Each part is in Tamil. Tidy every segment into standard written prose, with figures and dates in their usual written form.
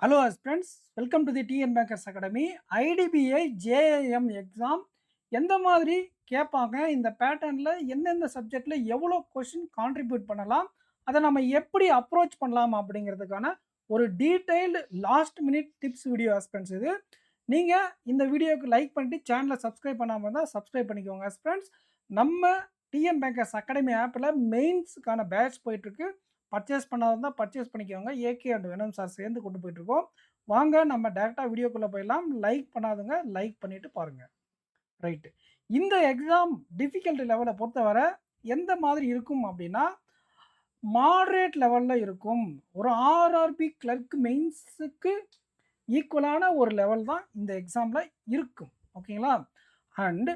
Hello friends, welcome to the TN Bankers Academy. IDBI JIM exam எந்த மாதிரி கேட்பாங்க, இந்த பேட்டர்னில் எந்தெந்த சப்ஜெக்டில் எவ்வளோ கொஷின் கான்ட்ரிபியூட் பண்ணலாம், அதை நம்ம எப்படி அப்ரோச் பண்ணலாம் அப்படிங்கிறதுக்கான ஒரு detailed last minute tips video friends. இது நீங்கள் இந்த வீடியோவுக்கு லைக் பண்ணிட்டு சேனலை சப்ஸ்கிரைப் பண்ணாமல் இருந்தால் சப்ஸ்கிரைப் பண்ணிக்கோங்க ஃப்ரெண்ட்ஸ். நம்ம டிஎன் பேங்கர்ஸ் அகாடமி ஆப்பில் மெயின்ஸுக்கான பேட்ச் போயிட்டுருக்கு. பர்ச்சேஸ் பண்ணாதான் பர்ச்சேஸ் பண்ணிக்கோங்க. ஏகே அண்ட் வெனம் சார் சேர்ந்து கொண்டு போயிட்டுருக்கோம். வாங்க நம்ம டேரெக்டாக வீடியோக்குள்ளே போயிடலாம். லைக் பண்ணாதுங்க, லைக் பண்ணிவிட்டு பாருங்கள். ரைட்டு, இந்த எக்ஸாம் டிஃபிகல்ட்டி லெவலை பொறுத்தவரை எந்த மாதிரி இருக்கும் அப்படின்னா மாட்ரேட் லெவலில் இருக்கும். ஒரு ஆர்ஆர்பி கிளர்க் மெயின்ஸுக்கு ஈக்குவலான ஒரு லெவல் தான் இந்த எக்ஸாமில் இருக்கும். ஓகேங்களா? அண்ட்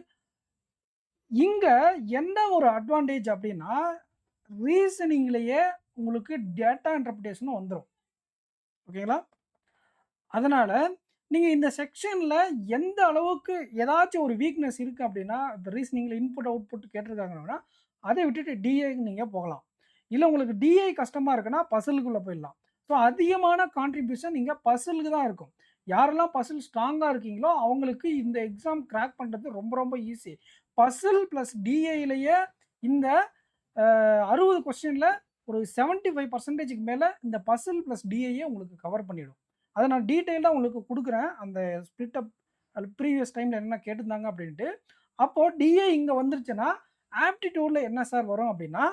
இங்கே என்ன ஒரு அட்வான்டேஜ் அப்படின்னா ரீசனிங்லேயே உங்களுக்கு டேட்டா இன்டர்பிரேஷனும் வந்துடும். ஓகேங்களா? அதனால் நீங்கள் இந்த செக்ஷனில் எந்த அளவுக்கு ஏதாச்சும் ஒரு வீக்னஸ் இருக்குது அப்படின்னா, இப்போ ரீசனிங்கில் இன்புட் அவுட்புட் கேட்டிருக்காங்கன்னா அதை விட்டுட்டு டிஐக்கு நீங்கள் போகலாம். இல்லை உங்களுக்கு டிஐ கஷ்டமாக இருக்குன்னா பசிலுக்குள்ளே போயிடலாம். ஸோ அதிகமான கான்ட்ரிபியூஷன் நீங்கள் பசிலுக்கு தான் இருக்கும். யாரெல்லாம் பசில் ஸ்ட்ராங்காக இருக்கீங்களோ அவங்களுக்கு இந்த எக்ஸாம் கிராக் பண்ணுறது ரொம்ப ரொம்ப ஈஸி. பசில் ப்ளஸ் டிஐலேயே இந்த 60 கொஸ்டினில் ஒரு 75% மேலே இந்த பசில் ப்ளஸ் டிஐயே உங்களுக்கு கவர் பண்ணிடும். அதை நான் டீட்டெயிலாக உங்களுக்கு கொடுக்குறேன், அந்த ஸ்பிளிட் அப் அது ப்ரீவியஸ் டைமில் என்ன கேட்டிருந்தாங்க அப்படின்ட்டு. அப்போது டிஏ இங்கே வந்துருச்சுன்னா ஆப்டிடியூடில் என்ன சார் வரும் அப்படின்னா,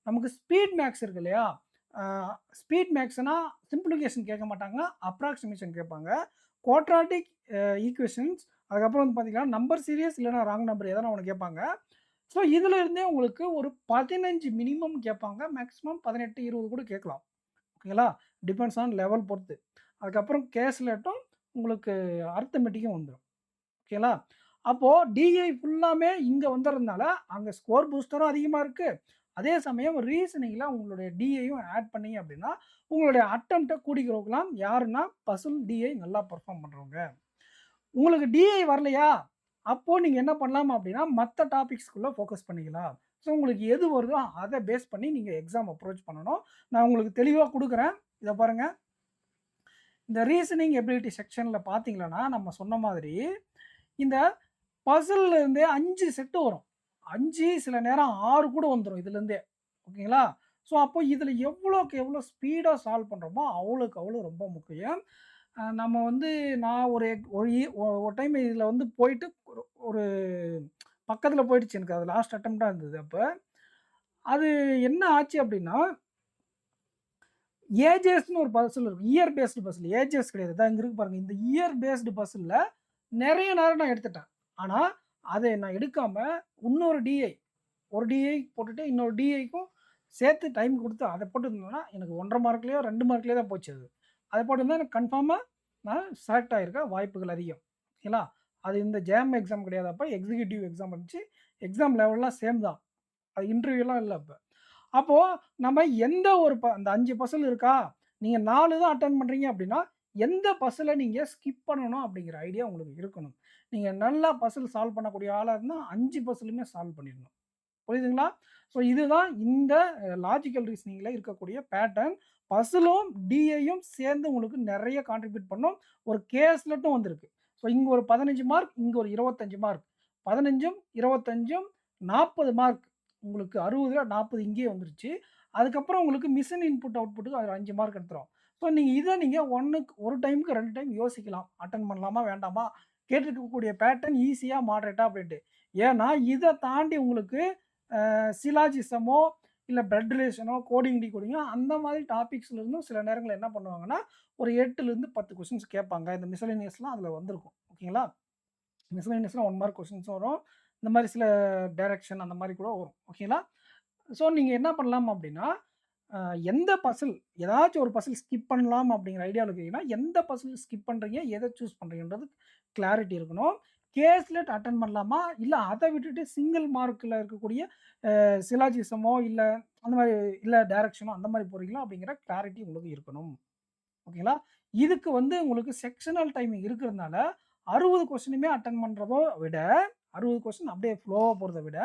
நமக்கு ஸ்பீட் மேக்ஸ் இருக்கு இல்லையா? ஸ்பீட் மேக்ஸ்னா சிம்பிளிஃபிகேஷன் கேட்க மாட்டாங்க, அப்ராக்சிமேஷன் கேட்பாங்க. குவாட்ராட்டிக் ஈக்குவேஷன்ஸ், அதுக்கப்புறம் வந்து பார்த்தீங்கன்னா நம்பர் சீரியஸ் இல்லைனா ராங் நம்பர் எதனா ஒன்று கேட்பாங்க. ஸோ இதில் இருந்தே உங்களுக்கு ஒரு 15 மினிமம் கேட்பாங்க, மேக்ஸிமம் 18 20 கூட கேட்கலாம். ஓகேங்களா? டிபெண்ட்ஸ் ஆன் லெவல் பொறுத்து. அதுக்கப்புறம் கேஸ்லெட்டும் உங்களுக்கு அர்த்தமெட்டிக்கும் வந்துடும். ஓகேங்களா? அப்போது டிஐ ஃபுல்லாமே இங்கே வந்துடுறதுனால அங்கே ஸ்கோர் பூஸ்டரும் அதிகமாக இருக்குது. அதே சமயம் ரீசனிங்கில் உங்களுடைய டிஐயும் ஆட் பண்ணீங்க அப்படின்னா உங்களுடைய அட்டம்ப்டை கூடிக்கிறோக்கலாம். யாருன்னா பசில் டிஐ நல்லா பர்ஃபார்ம் பண்ணுறவங்க. உங்களுக்கு டிஐ வரலையா, அப்போது நீங்கள் என்ன பண்ணலாம் அப்படின்னா மற்ற டாபிக்ஸ்குள்ளே ஃபோக்கஸ் பண்ணிக்கலாம். ஸோ உங்களுக்கு எது வருதோ அதை பேஸ் பண்ணி நீங்கள் எக்ஸாம் அப்ரோச் பண்ணணும். நான் உங்களுக்கு தெளிவாக கொடுக்குறேன். இதை பாருங்கள், இந்த ரீசனிங் எபிலிட்டி செக்ஷனில் பார்த்தீங்களன்னா நம்ம சொன்ன மாதிரி இந்த பசில்லேருந்தே 5 செட்டு வரும். 5 சில நேரம் 6 கூட வந்துடும் இதுலேருந்தே. ஓகேங்களா? ஸோ அப்போ இதில் எவ்வளோக்கு எவ்வளோ ஸ்பீடாக சால்வ் பண்ணுறோமோ அவ்வளோக்கு அவ்வளோ ரொம்ப முக்கியம். நம்ம வந்து நான் ஒரு டைம் இதில் வந்து போயிட்டு ஒரு பக்கத்தில் போயிடுச்சு, எனக்கு அது லாஸ்ட் அட்டெம்ப்டாக இருந்தது. அப்போ அது என்ன ஆச்சு அப்படின்னா ஏஜஸ்ன்னு ஒரு பசில் இருக்கும். இயர் பேஸ்டு பசில், ஏஜஸ் கிடையாது. இதான் இங்கே இருக்கு பாருங்கள். இந்த இயர் பேஸ்டு பசிலில் நிறைய நேரம் நான் எடுத்துட்டேன். ஆனால் அதை நான் எடுக்காமல் இன்னொரு டிஐ, ஒரு டிஐ போட்டுட்டு இன்னொரு டிஐக்கும் சேர்த்து டைம் கொடுத்து அதை போட்டுருந்தோம்னா எனக்கு 1.5 மார்க்லேயோ 2 மார்க்லேயோ தான் போச்சு. அதை போட்டிருந்தா எனக்கு கன்ஃபார்மாக நான் செலக்ட் ஆகிருக்க வாய்ப்புகள் அதிகம். ஓகேங்களா? அது இந்த ஜேம் எக்ஸாம் கிடையாது, அப்போ எக்ஸிக்யூட்டிவ் எக்ஸாம் இருந்துச்சு. எக்ஸாம் லெவல்லாம் சேம் தான், அது இன்டர்வியூலாம் இல்லை. அப்போது நம்ம எந்த ஒரு அந்த 5 பசில் இருக்கா, நீங்கள் 4 தான் அட்டன் பண்ணுறீங்க அப்படின்னா எந்த பசிலை நீங்கள் ஸ்கிப் பண்ணணும் அப்படிங்கிற ஐடியா உங்களுக்கு இருக்கணும். நீங்கள் நல்லா பசில் சால்வ் பண்ணக்கூடிய ஆளாக இருந்தால் 5 பசிலுமே சால்வ் பண்ணிடணும். புரியுதுங்களா? ஸோ இதுதான் இந்த லாஜிக்கல் ரீசனிங்கில் இருக்கக்கூடிய பேட்டர்ன். பசிலும் டிஐயும் சேர்ந்து உங்களுக்கு நிறைய கான்ட்ரிபியூட் பண்ணும். ஒரு கேஸ்லெட்டும் வந்திருக்கு. ஸோ இங்கே ஒரு 15 மார்க், இங்கே ஒரு 25 மார்க். 15ம் 25ம் 40 மார்க். உங்களுக்கு 60ல் 40 இங்கேயே வந்துருச்சு. அதுக்கப்புறம் உங்களுக்கு மிஷின் இன்புட் அவுட்புட்டுக்கு அதில் 5 மார்க் எடுத்துரும். ஸோ இதை நீங்கள் ஒரு டைமுக்கு 2 டைம் யோசிக்கலாம். அட்டன் பண்ணலாமா வேண்டாமா? கேட்டிருக்கக்கூடிய பேட்டர்ன் ஈஸியா மாடரேட்டா அப்படின்ட்டு. ஏன்னா இதை தாண்டி உங்களுக்கு சிலாஜிசமோ இல்லை பிளட் ரிலேஷனோ கோடிங் டிகோடிங்கோ அந்த மாதிரி டாபிக்ஸ்ல இருந்தும் சில நேரங்களில் என்ன பண்ணுவாங்கன்னா ஒரு 8லேருந்து 10 கொஸ்டின்ஸ் கேட்பாங்க. இந்த மிஸ்லேனியஸ்லாம் அதில் வந்திருக்கும். ஓகேங்களா? மிஸ்லேனியஸ்லாம் 1 மார்க் கொஸ்டின்ஸ் வரும். இந்த மாதிரி சில டைரக்ஷன் அந்த மாதிரி கூட வரும். ஓகேங்களா? ஸோ நீங்கள் என்ன பண்ணலாம் அப்படின்னா எந்த பசில், ஏதாச்சும் ஒரு பசில் ஸ்கிப் பண்ணலாம் அப்படிங்கிற ஐடியாவில் இருக்கீங்கன்னா எந்த பசில் ஸ்கிப் பண்ணுறீங்க, எதை சூஸ் பண்ணுறீங்கன்றது கிளாரிட்டி இருக்கணும். கேஸ்லெட் அட்டன் பண்ணலாமா, இல்லை அதை விட்டுட்டு சிங்கிள் மார்க்கில் இருக்கக்கூடிய சிலாஜிசமோ இல்லை அந்த மாதிரி இல்லை டைரக்ஷனோ அந்த மாதிரி போகிறீங்களா அப்படிங்கிற கிளாரிட்டி உங்களுக்கு இருக்கணும். ஓகேங்களா? இதுக்கு வந்து உங்களுக்கு செக்ஷனல் டைமிங் இருக்கிறதுனால 60 கொஸ்டினுமே அட்டன் பண்ணுறதோ விட 60 கொஸ்டின் அப்படியே ஃப்ளோவாக போகிறத விட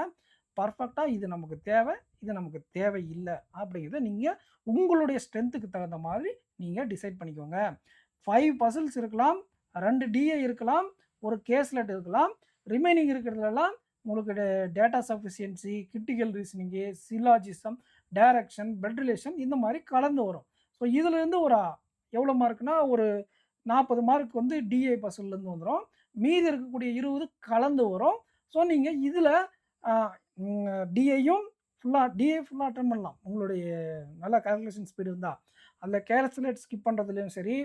பர்ஃபெக்டாக இது நமக்கு தேவை, இது நமக்கு தேவையில்லை அப்படிங்கிறத நீங்கள் உங்களுடைய ஸ்ட்ரென்த்துக்கு தகுந்த மாதிரி நீங்கள் டிசைட் பண்ணிக்கோங்க. 5 பசில்ஸ் இருக்கலாம், 2 டிஏ இருக்கலாம், ஒரு கேஸ்லெட் இருக்கலாம். ரிமைனிங் இருக்கிறதுலலாம் உங்களுக்கு data sufficiency, critical reasoning, syllogism, direction, blood relation இந்த மாரி கலந்து வரும். ஸோ இதுலேருந்து ஒரு எவ்வளோ மார்க்னா, ஒரு 40 மார்க் வந்து டிஏ பசில்லேருந்து வந்துரும். மீதி இருக்கக்கூடிய 20 கலந்து வரும். ஸோ நீங்க இதில அ டிஏயும் டிஏ ஃபுல்லா அட்டெண்ட் பண்ணலாம். உங்களுடைய நல்ல கால்குலேஷன் ஸ்பீடு இருந்தா. அதில கேல்குலேட் ஸ்கிப் பண்ணுறதுலயும் சரி,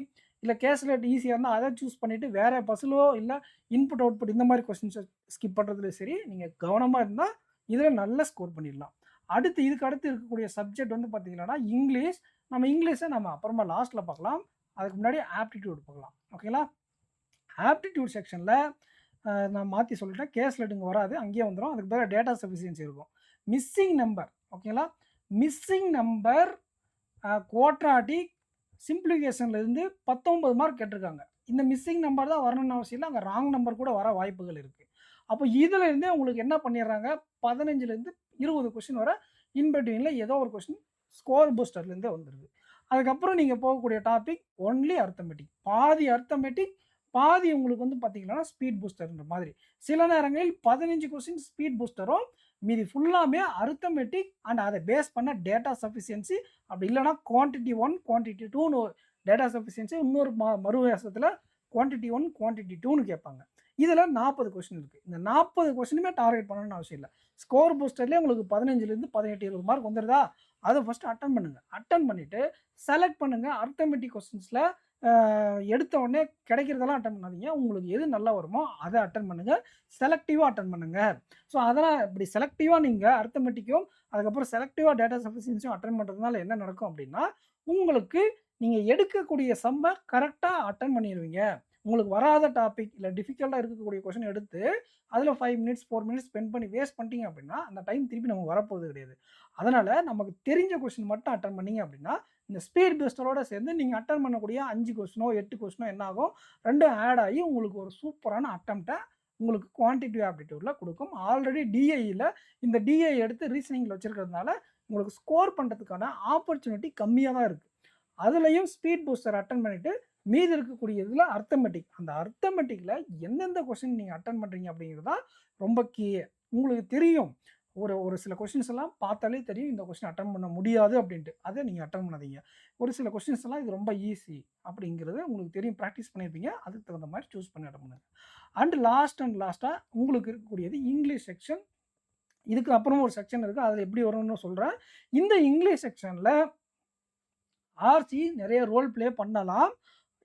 இல்ல கேல்குலேட் ஈஸியா இருந்தா அத சூஸ் பண்ணிட்டு வேற பசிலோ இல்ல இன்புட், அவுட்புட் இந்த மாரி கொஸ்டின்ஸ ஸ்கிப் பண்றதுலயும் சரி, நீங்க கவனமா இருந்தா இதில நல்ல ஸ்கோர் பண்ணிடலாம். இதுக்கு அடுத்து இருக்கக்கூடிய சப்ஜெக்ட் வந்து பார்த்தீங்கன்னா, இங்கிலீஷ். நம்ம இங்கிலீஷ நம்ம அப்புறமா லாஸ்ட்ல பார்க்கலாம். அதுக்கு முன்னாடி ஆப்டிட்யூட் பார்க்கலாம். ஓகேங்களா? ஆப்டிட்யூட் செக்ஷன்ல நான் மாத்தி சொல்லிட்டேன். கேஸ்லெட் இங்க வராது. அங்கேயே வந்துரும். அதுக்கு பதிலா டேட்டா சஃபிஷியன்சி இருக்கும். மிஸ்ஸிங் நம்பர் ஓகேங்களா? மிஸ்ஸிங் நம்பர் குவாட்ராட்டிக் சிம்ப்ளிஃபிகேஷன்ல இருந்து 19 மார்க் கேட்டிருக்காங்க. இந்த மிஸ்ஸிங் நம்பர் தான் வரணும்னு அவசியம் இல்ல. அங்க ராங் நம்பர் கூட வர வாய்ப்புகள் இருக்கு. அப்போ இதுல இருந்தே உங்களுக்கு என்ன பண்ணிடுறாங்க, 15லேருந்து 20 கொஸ்டின் வர இன் பிட்வீன்ல ஏதோ ஒரு கொஸ்டின் ஸ்கோர் பூஸ்டர்ல இருந்தே வந்துருது. அதுக்கப்புறம் நீங்க போகக்கூடிய டாபிக் ஒன்லி அரித்மெட்டிக். பாதி அரித்மெட்டிக், பாதி உங்களுக்கு வந்து பார்த்தீங்கன்னா ஸ்பீட் பூஸ்டர்ன்ற மாதிரி. சில நேரங்களில் 15 கொஸ்டின் ஸ்பீட் பூஸ்டரும், மீதி ஃபுல்லாமே அரித்மெட்டிக் அண்ட் அத பேஸ் பண்ண டேட்டா சஃபிஷியன்சி. அப்படி இல்லன்னா குவான்டிட்டி 1, குவான்டிட்டி 2ன்னு டேட்டா சஃபிஷியன்சி இன்னொரு மறுவியாசத்துல குவான்டிட்டி 1, குவான்டிட்டி 2ன்னு கேட்பாங்க. இதுல 40 கொஸ்டின் இருக்கு. இந்த 40 கொஸ்டினுமே டார்கெட் பண்ணணும்னு அவசியம் இல்ல. ஸ்கோர் பூஸ்டர்லயே உங்களுக்கு 15லேருந்து 18, 20 மார்க் வந்துருதா? அத ஃபர்ஸ்ட் அட்டெண்ட் பண்ணுங்க. அட்டெண்ட் பண்ணிட்டு செலக்ட் பண்ணுங்க. அரித்மெட்டிக் கொஸ்டின்ஸ்ல எடுத்த உடனே கிடைக்கிறதெல்லாம் அட்டெண்ட் பண்ணாதீங்க. உங்களுக்கு எது நல்லா வருமோ அத அட்டெண்ட் பண்ணுங்க. செலக்டிவா அட்டெண்ட் பண்ணுங்க. ஸோ அதெல்லாம் இப்படி செலக்டிவா நீங்க அரித்மெட்டிக்கும், அதுக்கப்புறம் செலக்டிவா டேட்டா சஃபிஷியன்சியும் அட்டெண்ட் பண்றதுனால என்ன நடக்கும் அப்படின்னா, உங்களுக்கு நீங்க எடுக்கக்கூடிய சம்ம கரெக்ட்டா அட்டெண்ட் பண்ணிருவீங்க. உங்களுக்கு வராத டாபிக் இல்ல டிஃபிகல்ட்டா இருக்கக்கூடிய கொஸ்டின் எடுத்து, அதில 5 மினிட்ஸ், 4 மினிட்ஸ் ஸ்பெண்ட் பண்ணி வேஸ்ட் பண்ணிட்டீங்க அப்படின்னா, அந்த டைம் திருப்பி நமக்கு வரப்போறது கிடையாது. அதனால நமக்கு தெரிஞ்ச கொஸ்டின் மட்டும் அட்டெண்ட் பண்ணீங்க அப்படின்னா, இந்த ஸ்பீட் பூஸ்டரோட சேர்ந்து நீங்க அட்டெண்ட் பண்ணக்கூடிய 5 கொஸ்டினோ, 8 கொஸ்டினோ என்ன ஆகும்? 2ம் ஆட் ஆகி உங்களுக்கு ஒரு சூப்பரான அட்டெம்ப்ட்ட உங்களுக்கு குவான்டிட்டிவ் ஆப்டிட்யூட்ல குடுக்கும். ஆல்ரெடி டிஐல இந்த டிஐ எடுத்து ரீசனிங்ல வச்சிருக்கிறதுனால, உங்களுக்கு ஸ்கோர் பண்றதுக்கான ஆப்பர்ச்சுனிட்டி கம்மியா தான் இருக்கு. அதுலயும் ஸ்பீட் பூஸ்டர் அட்டெண்ட் பண்ணிட்டு, மீதி இருக்கக்கூடிய இதுல அரித்மெட்டிக். அந்த அரித்மெட்டிக்ல எந்தெந்த கொஸ்டின் நீங்க அட்டெண்ட் பண்றீங்க அப்படிங்கிறது தான் ரொம்ப கீயே. உங்களுக்கு தெரியும். ஒரு ஒரு சில கொஸ்டின்ஸ் எல்லாம் பார்த்தாலே தெரியும், இந்த கொஸ்டின் அட்டெண்ட் பண்ண முடியாது அப்படின்ட்டு. அத நீங்க அட்டெண்ட் பண்ணாதீங்க. ஒரு சில கொஸ்டின்ஸ் எல்லாம் இது ரொம்ப ஈஸி அப்படிங்கிறது உங்களுக்கு தெரியும். பிராக்டிஸ் பண்ணியிருப்பீங்க. அதுக்கு தகுந்த மாரி சூஸ் பண்ணி அட்டெண்ட் பண்ணுங்க. அண்ட் லாஸ்ட்டா உங்களுக்கு இருக்கக்கூடியது இங்கிலீஷ் செக்ஷன். இதுக்கு அப்புறம் ஒரு செக்ஷன் இருக்கு. அதுல எப்படி வரும்னு சொல்றேன். இந்த இங்கிலீஷ் செக்ஷன்ல ஆர்சி நெறைய ரோல் ப்ளே பண்ணலாம்.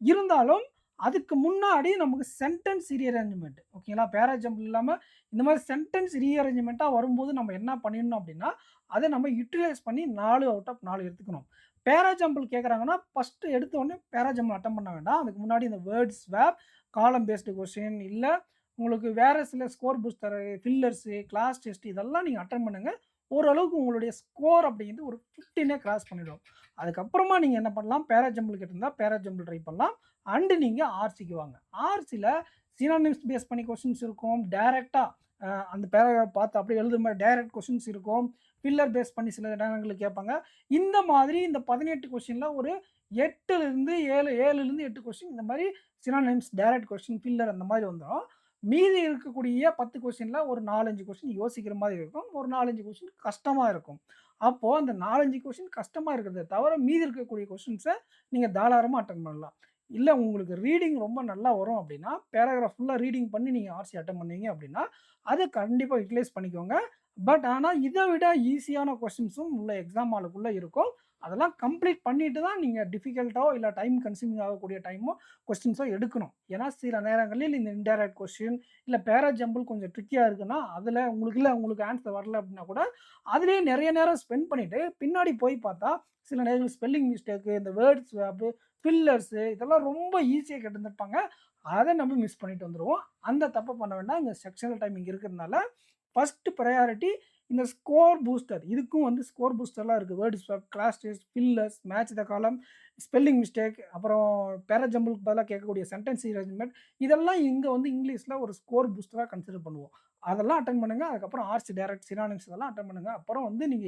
இருந்தாலும் அதுக்கு முன்னாடி நமக்கு சென்டென்ஸ் ரீஅரேஞ்ச்மென்ட் ஓகேங்களா? பேரா ஜம்பிள் இல்லாம இந்த மாரி சென்டென்ஸ் ரீஅரேஞ்ச்மென்ட்டா வரும்போது நம்ம என்ன பண்ணிடணும் அப்படின்னா, அத நம்ம யுட்டிலைஸ் பண்ணி 4 அவுட் ஆஃப் 4 எடுத்துக்கணும். பேரா ஜம்பிள் கேட்குறாங்கன்னா, ஃபர்ஸ்ட் எடுத்த உடனே பேரா ஜம்பிள் அட்டெம்ப்ட் பண்ண வேண்டாம். அதுக்கு முன்னாடி இந்த word swap, column based question இல்ல உங்களுக்கு வேற சில score booster, fillers, cloze test இதெல்லாம் நீங்க அட்டெம்ப்ட் பண்ணுங்க. ஓரளவுக்கு உங்களுடைய ஸ்கோர் அப்படிங்கிறது ஒரு 15 கிராஸ் பண்ணிடும். அதுக்கப்புறமா நீங்க என்ன பண்ணலாம், பேரா ஜம்பிள் கேட்டிருந்தா பேரா ஜம்பிள் ட்ரை பண்ணலாம். அண்ட் நீங்க ஆர்சிக்கு வாங்க. ஆர்சில சினோனிம்ஸ் பேஸ் பண்ணி கொஸ்டின்ஸ் இருக்கும். டைரக்ட்டா அந்த பேராகிராஃப் பார்த்து அப்படியே எழுதுற மாரி டைரக்ட் கொஸ்டின்ஸ் இருக்கும். ஃபில்லர் பேஸ் பண்ணி சில நேரங்கள்ல கேட்பாங்க. இந்த மாதிரி இந்த 18 கொஸ்டின்ல ஒரு 8லிருந்து 7லிருந்து 8 கொஸ்டின் இந்த மாரி சினோனிம்ஸ், டைரக்ட் கொஸ்டின், ஃபில்லர் அந்த மாரி வந்துரும். மீதி இருக்கக்கூடிய 10 கொஸ்டின்ல ஒரு 4, 5 கொஸ்டின் யோசிக்கிற மாரி இருக்கும். ஒரு 4, 5 கொஸ்டின் கஷ்டமா இருக்கும். அப்போ அந்த 4, 5 கொஸ்டின் கஷ்டமா இருக்கிறத தவிர மீதி இருக்கக்கூடிய கொஸ்டின்ஸ நீங்க தாராளமா அட்டெண்ட் பண்ணலாம். இல்ல உங்களுக்கு ரீடிங் ரொம்ப நல்லா வரும் அப்படின்னா, பேராகிராஃப் ஃபுல்லா ரீடிங் பண்ணி நீங்க ஆர்சி அட்டெண்ட் பண்ணீங்க அப்படின்னா, அத கண்டிப்பா யுட்டிலைஸ் பண்ணிக்கோங்க. ஆனா இத விட ஈஸியான கொஸ்டின்ஸும் உள்ள எக்ஸாம் ஹாலுக்குள்ள இருக்கும். அதெல்லாம் கம்ப்ளீட் பண்ணிட்டு தான் நீங்க டிஃபிகல்ட்டோ இல்ல டைம் கன்சியூமிங் ஆகக்கூடிய டைமோ கொஸ்டின்ஸோ எடுக்கணும். ஏன்னா சில நேரங்களில் இந்த இன்டைரக்ட் கொஸ்டின் இல்ல பேரா ஜம்பிள் கொஞ்சம் ட்ரிக்கியா இருக்குன்னா, அதுல உங்களுக்கு ஆன்சர் வரல அப்படின்னா கூட, அதிலேயே நெறைய நேரம் ஸ்பெண்ட் பண்ணிட்டு பின்னாடி போய் பார்த்தா, சில நேரங்கள் ஸ்பெல்லிங் மிஸ்டேக், இந்த வேர்ட் ஸ்வாப், ஃபில்லர்ஸ் இதெல்லாம் ரொம்ப ஈஸியா கேட்டிருந்திருப்பாங்க. அத நம்ம மிஸ் பண்ணிட்டு வந்துருவோம். அந்த தப்ப பண்ண வேண்டாம். இந்த செக்ஷனல் டைமிங் இருக்கிறதுனால, ஃபர்ஸ்ட் பிரையாரிட்டி இந்த ஸ்கோர் பூஸ்டர். இதுக்கும் வந்து ஸ்கோர் பூஸ்டர்லாம் இருக்கு. Word swap, cloze test, fillers, match the column, spelling mistake, அப்புறம் பேரா ஜம்பிள்க்கு பதிலா கேட்கக்கூடிய சென்டென்ஸ் ரீஅரேஞ்ச்மென்ட் இதெல்லாம் இங்க வந்து இங்கிலீஷ்ல ஒரு ஸ்கோர் பூஸ்டரா கன்சிடர் பண்ணுவோம். அதெல்லாம் அட்டெண்ட் பண்ணுங்க. அதுக்கப்புறம் ஆர்சி டைரக்ட், சினோனிம்ஸ் இதெல்லாம் அட்டெண்ட் பண்ணுங்க. அப்புறம் வந்து நீங்க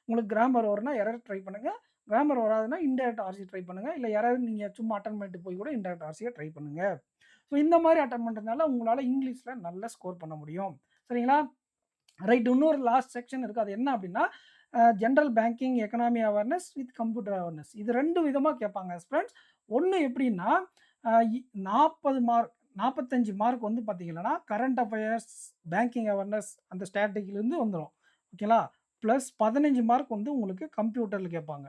உங்களுக்கு கிராமர் வரும்னா எரர் ட்ரை பண்ணுங்க. கிராமர் வராதுன்னா இன்டைரக்ட் ஆர்சி ட்ரை பண்ணுங்க. இல்ல யாராவது நீங்க சும்மா அட்டெண்ட் பண்ணிட்டு போய் கூட இன்டைரக்ட் ஆர்சிய ட்ரை பண்ணுங்க. ஸோ இந்த மாரி அட்டெண்ட் பண்றதுனால உங்களால இங்கிலீஷ்ல நல்லா ஸ்கோர் பண்ண முடியும். சரிங்களா? ரைட். இன்னொரு லாஸ்ட் செக்ஷன் இருக்கு. அது என்ன அப்டின்னா, general banking, economy awareness with computer awareness. இது 2 விதமா கேட்பாங்க ஃபிரெண்ட்ஸ். ஒண்ணு எப்டின்னா, அ இ 40 மார்க் 45 மார்க் வந்து பார்த்தீங்கன்னா, கரண்ட் அஃபயர்ஸ், பேங்கிங் அவேர்னஸ் அந்த ஸ்ட்ராட்டஜிலருந்து வந்துரும். ஓகேங்களா? பிளஸ் 15 மார்க் வந்து உங்களுக்கு கம்ப்யூட்டர்ல கேட்பாங்க.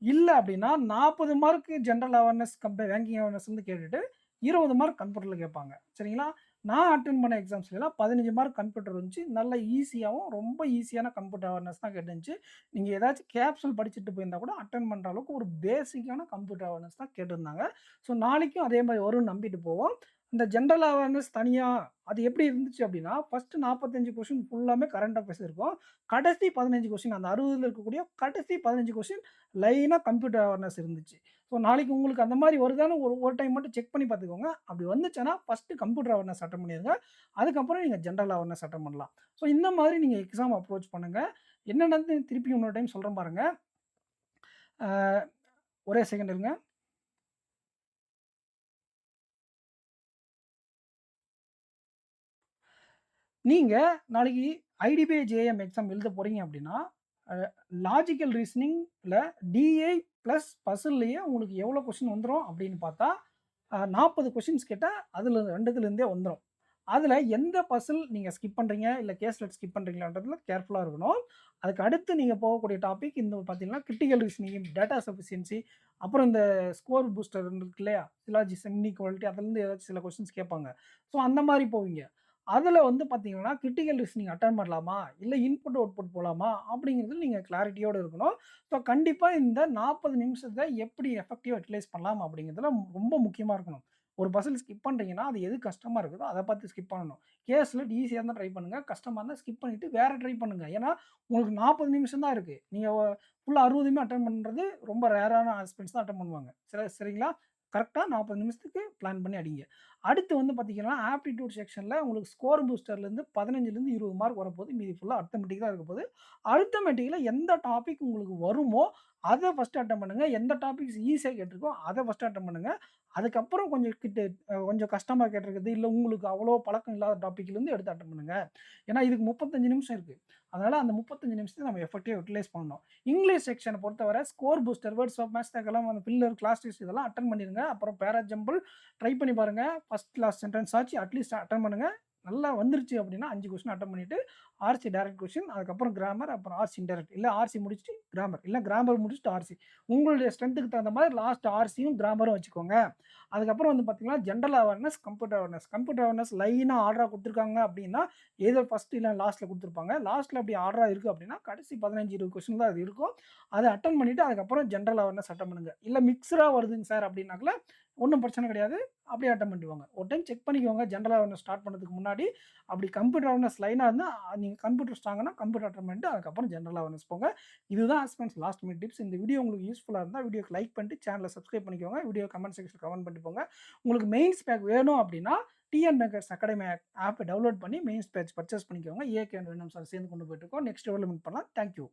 இல்ல அப்டின்னா 40 மார்க் ஜெனரல் அவேர்னஸ் பேங்கிங் அவேர்னஸ்ன்னு கேட்டுட்டு 20 மார்க் கம்ப்யூட்டர்ல கேட்பாங்க. சரிங்களா? நான் அட்டெண்ட் பண்ண எக்ஸாம்ஸ்லலாம் 15 மார்க் கம்ப்யூட்டர் இருந்துச்சு. நல்ல ஈஸியாவும், ரொம்ப ஈஸியான கம்ப்யூட்டர் அவேர்னஸ் தான் கேட்டுருந்துச்சு. நீங்க ஏதாச்சும் கேப்சூல் படிச்சுட்டு போயிருந்தா கூட அட்டெண்ட் பண்ற அளவுக்கு ஒரு பேசிக்கான கம்ப்யூட்டர் அவேர்னஸ் தான் கேட்டிருந்தாங்க. ஸோ நாளைக்கும் அதே மாரி வரும்னு நம்பிட்டு போவோம். இந்த ஜெனரல் அவேர்னஸ் தனியா அது எப்படி இருந்துச்சு அப்படின்னா, ஃபர்ஸ்ட் 45 கொஸ்டின் ஃபுல்லாமே கரண்ட் அஃபேர்ஸ் இருக்கும். கடைசி 15 கொஸ்டின் அந்த 60ல இருக்கக்கூடிய கடைசி 15 கொஸ்டின் லைனா கம்ப்யூட்டர் அவேர்னஸ் இருந்துச்சு. ஸோ நாளைக்கு உங்களுக்கு அந்த மாரி வருதான்னு ஒரு ஒரு டைம் மட்டும் செக் பண்ணி பார்த்துக்கோங்க. அப்படி வந்துச்சுன்னா ஃபர்ஸ்ட் கம்ப்யூட்டர் அவேர்னஸ் அட்டெண்ட் பண்ணிருங்க. அதுக்கப்புறம் நீங்க ஜெனரல் அவேர்னஸ் அட்டெண்ட் பண்ணலாம். ஸோ இந்த மாதிரி நீங்க எக்ஸாம் அப்ரோச் பண்ணுங்க. என்னென்னது திருப்பி இன்னொரு டைம் சொல்றேன் பாருங்க. அ ஒரே செகண்ட் இருங்க. நீங்க நாளைக்கு ஐடிபிஐ ஜேஎம் எக்ஸாம் எழுத போறீங்க அப்படின்னா, அ லாஜிக்கல் ரீசனிங்ல டிஐ பிளஸ் பசில்லேயே உங்களுக்கு எவ்வளோ கொஸ்டின் வந்துரும் அப்படின்னு பார்த்தா, 40 கொஸ்டின்ஸ் கேட்டா அதுல 2 வந்துரும். அதுல எந்த பசில் நீங்க ஸ்கிப் பண்றீங்க, இல்ல கேஸ்லெட் ஸ்கிப் பண்றீங்களான்றதுல கேர்ஃபுல்லா இருக்கணும். அதுக்கு அடுத்து நீங்க போகக்கூடிய டாபிக் இந்த பார்த்தீங்கன்னா, கிரிட்டிக்கல் ரீசனிங், டேட்டா சஃபிஷியன்சி, அப்புறம் இந்த ஸ்கோர் பூஸ்டர் இருக்கு இல்லையா? சிலாஜிசம், இன்இக்வாலிட்டி அதுலேருந்து ஏதாச்சும் சில கொஸ்டின்ஸ் கேட்பாங்க. ஸோ அந்த மாரி போவீங்க. அதுல வந்து பார்த்தீங்கன்னா, கிரிட்டிக்கல் லிசனிங் அட்டெண்ட் பண்ணலாமா? இல்ல இன்புட், அவுட்புட் போலாமா? அப்படிங்கிறதுல நீங்க கிளாரிட்டியோட இருக்கணும். ஸோ கண்டிப்பா இந்த 40 நிமிஷத்த எப்படி எஃபெக்டிவா யுட்டிலைஸ் பண்ணலாம் அப்படிங்கிறதுல ரொம்ப முக்கியமா இருக்கணும். ஒரு பசில் ஸ்கிப் பண்றீங்கன்னா, அது எது கஷ்டமா இருக்குதோ அத பார்த்து ஸ்கிப் பண்ணணும். கேஸ்லெட் ஈஸியா இருந்தா ட்ரை பண்ணுங்க. கஷ்டமா இருந்தா ஸ்கிப் பண்ணிட்டு வேற ட்ரை பண்ணுங்க. ஏன்னா, உங்களுக்கு 40 நிமிஷம் தான் இருக்கு. நீங்க ஃபுல்லா 60மே அட்டெண்ட் பண்றது ரொம்ப ரேரான ஆஸ்பிரண்ட்ஸ் தான் அட்டெண்ட் பண்ணுவாங்க. சரிங்களா? கரெக்ட்டா 40 நிமிஷத்துக்கு பிளான் பண்ணி அடிங்க. அடுத்து வந்து பார்த்தீங்கன்னா, ஆப்டிட்யூட் செக்ஷன்ல உங்களுக்கு ஸ்கோர் பூஸ்டர்லேருந்து 15லேருந்து 20 மார்க் வரப்போது. மீதி ஃபுல்லா அரித்மெடிக் தான் இருக்க போது. அரித்மெடிக்ல எந்த டாபிக் உங்களுக்கு வருமோ, அத ஃபர்ஸ்ட் அட்டெம்ப்ட் பண்ணுங்க. எந்த டாபிக்ஸ் ஈஸியா கேட்டிருக்கோ, அத ஃபர்ஸ்ட் அட்டெம்ப்ட் பண்ணுங்க. அதுக்கப்புறம் கொஞ்சம் கஷ்டமா கேட்டிருக்குது, இல்ல உங்களுக்கு அவ்வளோ பழக்கம் இல்லாத டாபிக்லேருந்து எடுத்து அட்டெம்ப்ட் பண்ணுங்க. ஏன்னா, இதுக்கு 35 நிமிஷம் இருக்கு. அதனால அந்த 35 நிமிஷத்த நம்ம எஃபெக்டிவா யுட்டிலைஸ் பண்ணணும். இங்கிலீஷ் செக்ஷன பொறுத்தவரை score booster, words of maths இதெல்லாம் அந்த பில்லர், கிளாஸ் டெஸ்ட் இதெல்லாம் அட்டெண்ட் பண்ணிருங்க. அப்புறம் பேரா ஜம்பிள் ட்ரை பண்ணி பாருங்க. ஃபர்ஸ்ட் கிளாஸ் சென்டென்ஸ் ஆச்சு அட்லீஸ்ட் அட்டெண்ட் பண்ணுங்க. நல்லா வந்துருச்சு அப்படின்னா 5 கொஸ்டின் அட்டெண்ட் பண்ணிட்டு, ஆர்சி டைரக்ட் கொஸ்டின், அதுக்கப்புறம் கிராமர், அப்புறம் ஆர்சி இன்டைரக்ட். இல்ல ஆர்சி முடிச்சுட்டு கிராமர், இல்ல கிராமர் முடிச்சுட்டு ஆர்சி. உங்களுடைய ஸ்ட்ரென்த்துக்கு தகுந்த மாரி லாஸ்ட் ஆர்சியும், கிராமரும் வச்சுக்கோங்க. அதுக்கப்புறம் வந்து பார்த்தீங்கன்னா, general awareness, computer awareness. Computer awareness லைனா ஆர்டரா குடுத்துருக்காங்க அப்படின்னா, எய்தர் ஃபர்ஸ்ட் இல்ல லாஸ்ட்ல குடுத்துருப்பாங்க. லாஸ்ட்ல அப்படி ஆர்டரா இருக்கு அப்படின்னா, கடைசி 15, 20 கொஸ்டின் தான் அது இருக்கும். அத அட்டெண்ட் பண்ணிட்டு, அதுக்கப்புறம் ஜெனரல் அவேர்னஸ் அட்டெண்ட் பண்ணுங்க. இல்ல மிக்ஸ்டா வருதுங்க சார் அப்படின்னாக்கல, ஒண்ணும் பிரச்சனை கிடையாது. அப்படியே அட்டெண்ட் பண்ணிடுவாங்க. ஒரு டைம் செக் பண்ணிக்கோங்க ஜெனரல் அவேர்னஸ் ஸ்டார்ட் பண்ணதுக்கு முன்னாடி. அப்படி கம்ப்யூட்டர் அவேர்னஸ் லைனா இருந்தா, நீங்க கம்ப்யூட்டர் ஸ்ட்ராங்னா கம்ப்யூட்டர் அட்டெண்ட் பண்ணிட்டு, அதுக்கப்புறம் ஜெனரல் அவேர்னஸ் போங்க. இதுதான் ஆஸ்பிரண்ட்ஸ் லாஸ்ட் மினிட் டிப்ஸ். இந்த வீடியோ உங்களுக்கு யூஸ்ஃபுல்லா இருந்தா, வீடியோக்கு லைக் பண்ணிட்டு, சேனல சப்ஸ்கிரைப் பண்ணிக்கோங்க. வீடியோ கமெண்ட் செக்ஷன்ல கமெண்ட் பண்ணிட்டு போங்க. உங்களுக்கு மெயின்ஸ் பேக் வேணும் அப்படின்னா, டிஎன் பேக்கர்ஸ் அகாடமி ஆப்ப டவுன்லோட் பண்ணி மெயின்ஸ் பேட்ச் பர்ச்சேஸ் பண்ணிக்கோங்க. ஏகே வேணும் சார் சேர்ந்து கொண்டு போயிட்டுருக்கோம். நெக்ஸ்ட் டெவலப்மென்ட் பண்ணலாம். Thank you.